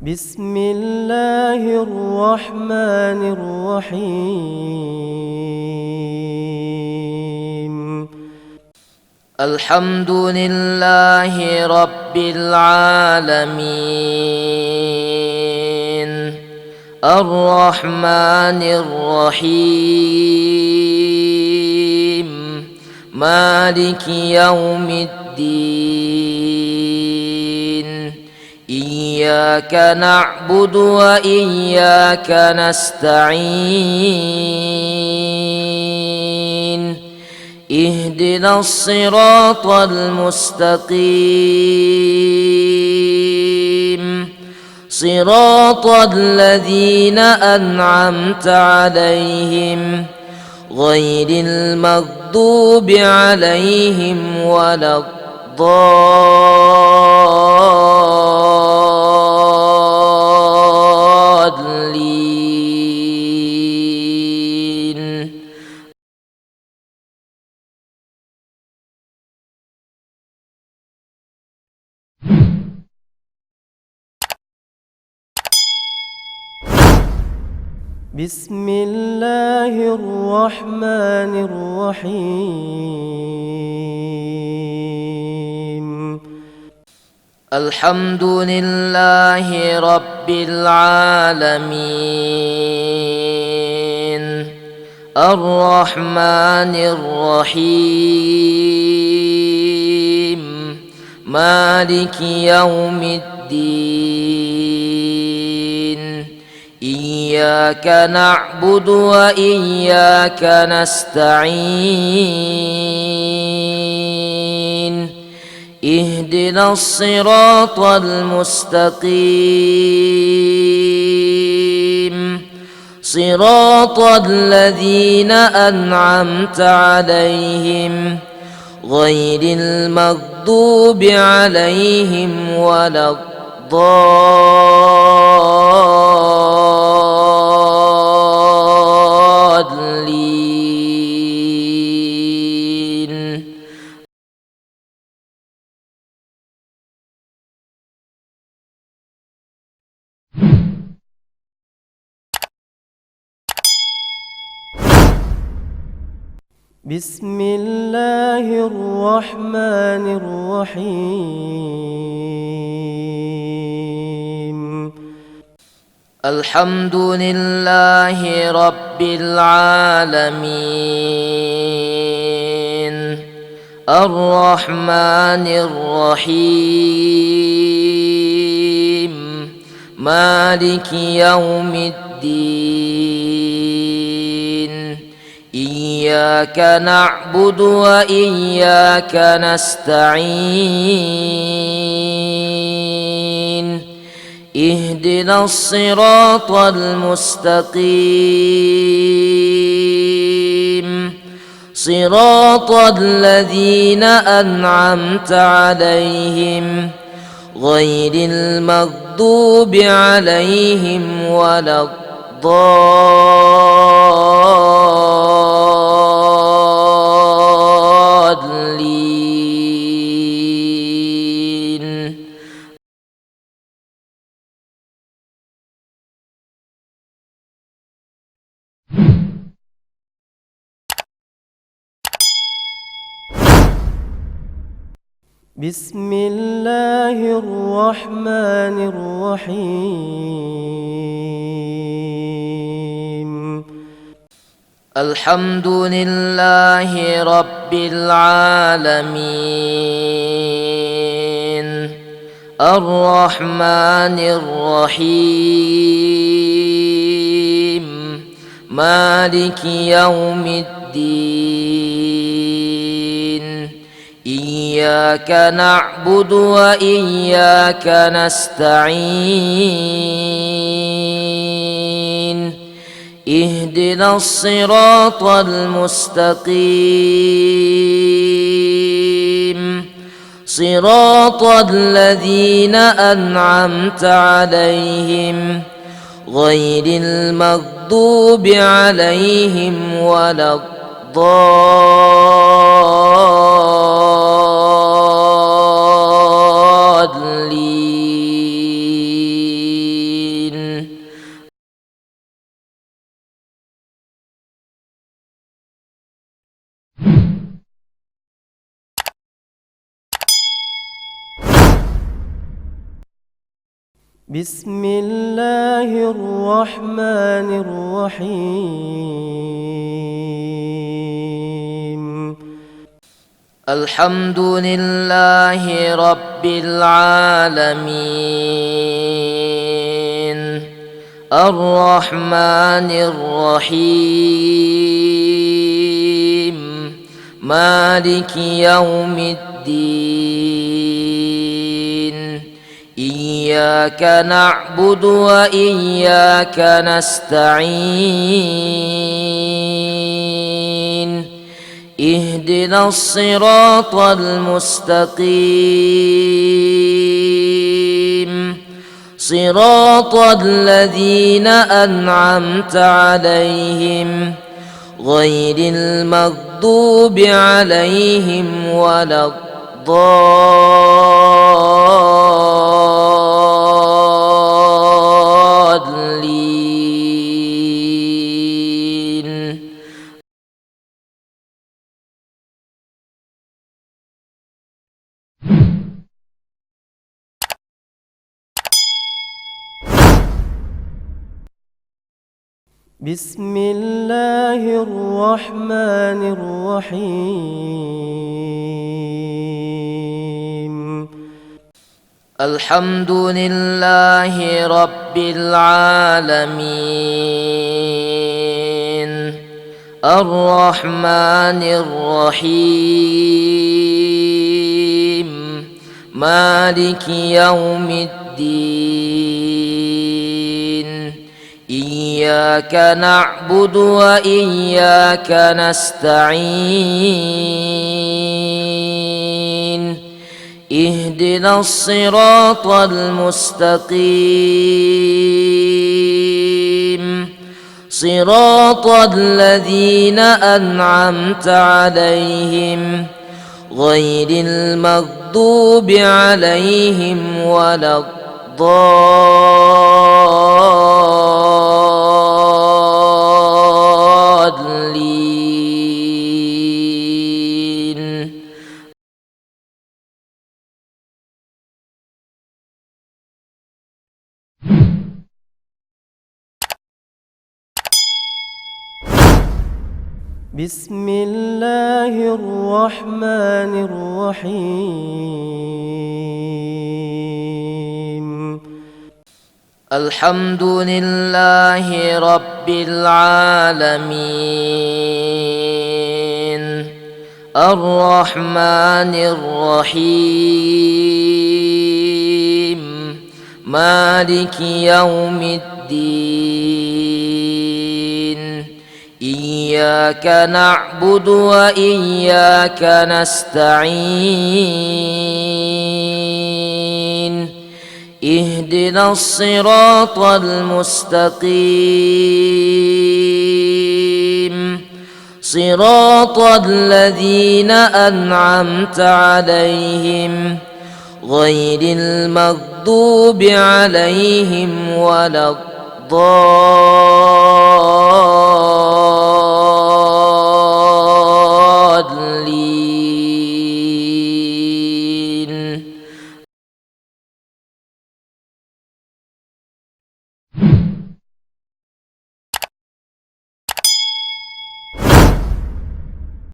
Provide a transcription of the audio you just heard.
بسم الله الرحمن الرحيم. الحمد لله رب العالمين الرحمن الرحيم مالك يوم الدين إياك نعبد وإياك نستعين اهدنا الصراط المستقيم صراط الذين أنعمت عليهم غير المغضوب عليهم ولا الضالين. بسم الله الرحمن الرحيم. الحمد لله رب العالمين الرحمن الرحيم مالك يوم الدين إياك نعبد وإياك نستعين اهدنا الصراط المستقيم صراط الذين أنعمت عليهم غير المغضوب عليهم ولا الضالين. بسم الله الرحمن الرحيم. الحمد لله رب العالمين الرحمن الرحيم مالك يوم الدين إياك نعبد وإياك نستعين اهدنا الصراط المستقيم صراط الذين أنعمت عليهم غير المغضوب عليهم ولا الضالين. بسم الله الرحمن الرحيم. الحمد لله رب العالمين الرحمن الرحيم مالك يوم الدين إياك نعبد وإياك نستعين اهدنا الصراط المستقيم صراط الذين أنعمت عليهم غير المغضوب عليهم ولا الضالين. بسم الله الرحمن الرحيم الحمد لله رب العالمين الرحمن الرحيم مالك يوم الدين إياك نعبد وإياك نستعين اهدنا الصراط المستقيم صراط الذين أنعمت عليهم غير المغضوب عليهم ولا الضالين. بسم الله الرحمن الرحيم الحمد لله رب العالمين الرحمن الرحيم مالك يوم الدين إياك نعبد وإياك نستعين اهدنا الصراط المستقيم صراط الذين أنعمت عليهم غير المغضوب عليهم ولا الضالين. بسم الله الرحمن الرحيم الحمد لله رب العالمين الرحمن الرحيم مالك يوم الدين إياك نعبد وإياك نستعين اهدنا الصراط المستقيم صراط الذين أنعمت عليهم غير المغضوب عليهم ولا الضالين.